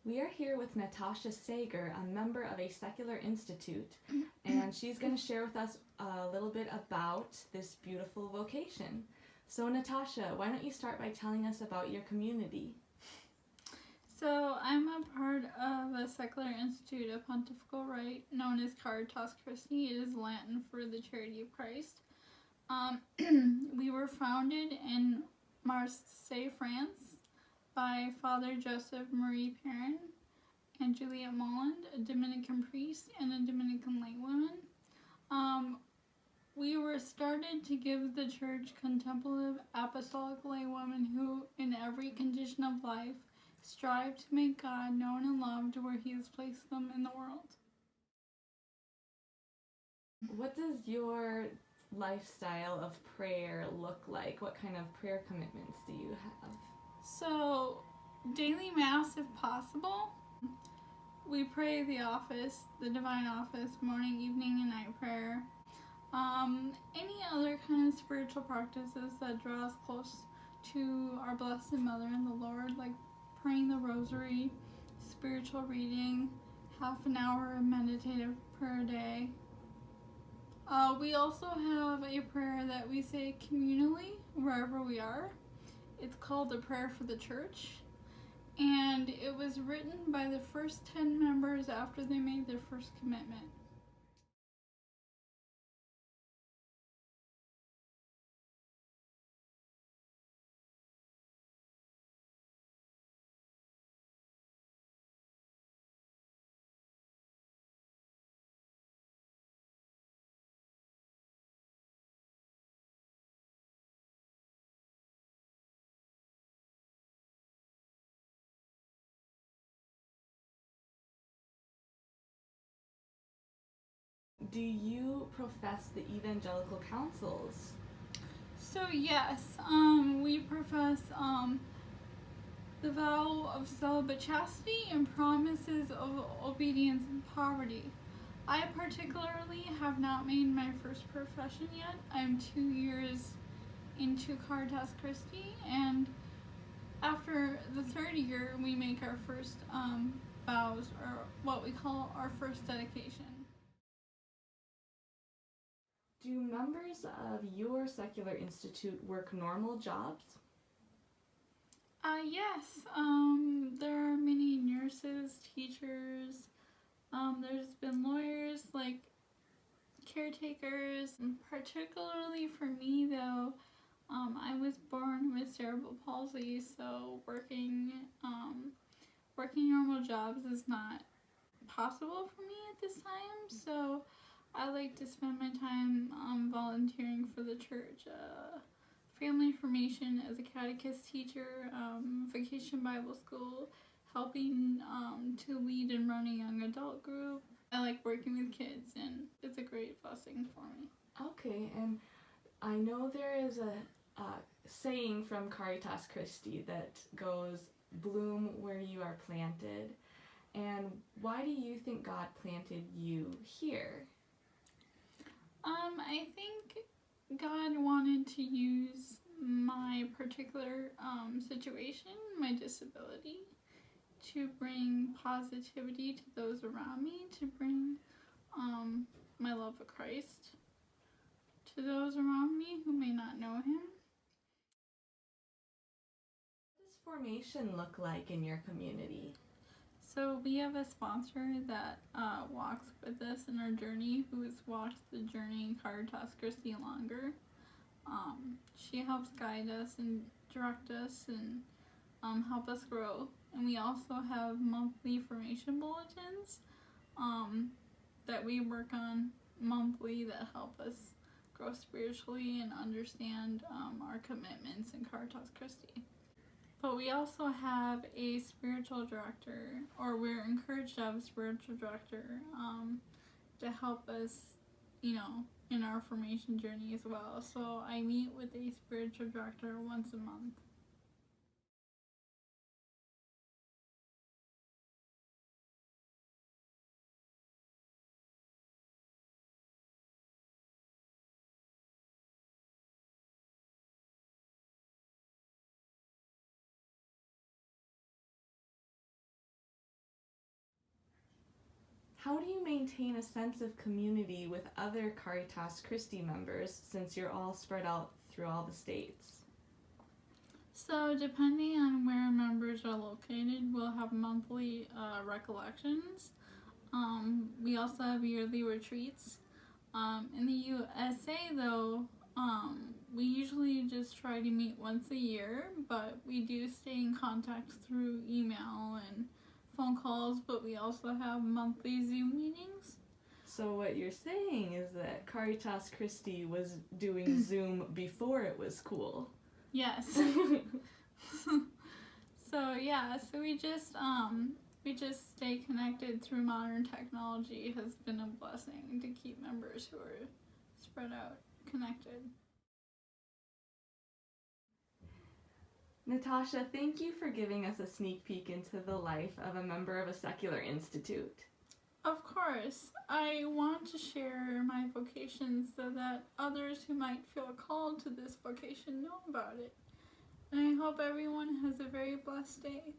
We are here with Natasha Sager, a member of a secular institute, and she's going to share with us a little bit about this beautiful vocation. So Natasha, why don't you start by telling us about your community? So I'm a part of a secular institute of pontifical right known as Caritas Christi. It is Latin for the Charity of Christ. We were founded in Marseille, France by Father Joseph Marie Perrin and Juliette Molland, a Dominican priest and a Dominican laywoman. We were started to give the church contemplative apostolic laywomen who, in every condition of life, strive to make God known and loved where He has placed them in the world. What does your lifestyle of prayer look like? What kind of prayer commitments do you have? So, daily Mass if possible. We pray the office, the Divine Office, morning, evening, and night prayer. Any other kind of spiritual practices that draw us close to our Blessed Mother and the Lord, like praying the Rosary, spiritual reading, half an hour of meditative prayer a day. We also have a prayer that we say communally wherever we are. It's called the Prayer for the Church, and it was written by the first 10 members after they made their first commitment. Do you profess the Evangelical Councils? So yes, we profess the vow of celibate chastity and promises of obedience and poverty. I particularly have not made my first profession yet. I'm 2 years into Caritas Christi, and after the third year, we make our first vows, or what we call our first dedication. Do members of your secular institute work normal jobs? Yes, there are many nurses, teachers, there's been lawyers, like caretakers. Particularly for me though, I was born with cerebral palsy, so working normal jobs is not possible for me at this time, so I like to spend my time volunteering for the church. Family formation as a catechist teacher, vocation Bible school, helping to lead and run a young adult group. I like working with kids, and it's a great blessing for me. Okay, and I know there is a saying from Caritas Christi that goes, bloom where you are planted. And why do you think God planted you here? I think God wanted to use my particular situation, my disability, to bring positivity to those around me, to bring my love of Christ to those around me who may not know Him. What does formation look like in your community? So we have a sponsor that walks with us in our journey, who has walked the journey in Caritas Christi longer. She helps guide us and direct us and help us grow. And we also have monthly formation bulletins that we work on monthly that help us grow spiritually and understand our commitments in Caritas Christi. But we also have a spiritual director, or we're encouraged to have a spiritual director to help us, in our formation journey as well. So I meet with a spiritual director once a month. how do you maintain a sense of community with other Caritas Christi members since you're all spread out through all the states? So depending on where members are located, we'll have monthly recollections. We also have yearly retreats. In the USA though, we usually just try to meet once a year, but we do stay in contact through email and phone calls, but we also have monthly Zoom meetings. So what you're saying is that Caritas Christi was doing Zoom before it was cool. Yes. So we just stay connected through modern technology. Has been a blessing to keep members who are spread out connected. Natasha, thank you for giving us a sneak peek into the life of a member of a secular institute. Of course, I want to share my vocation so that others who might feel called to this vocation know about it. And I hope everyone has a very blessed day.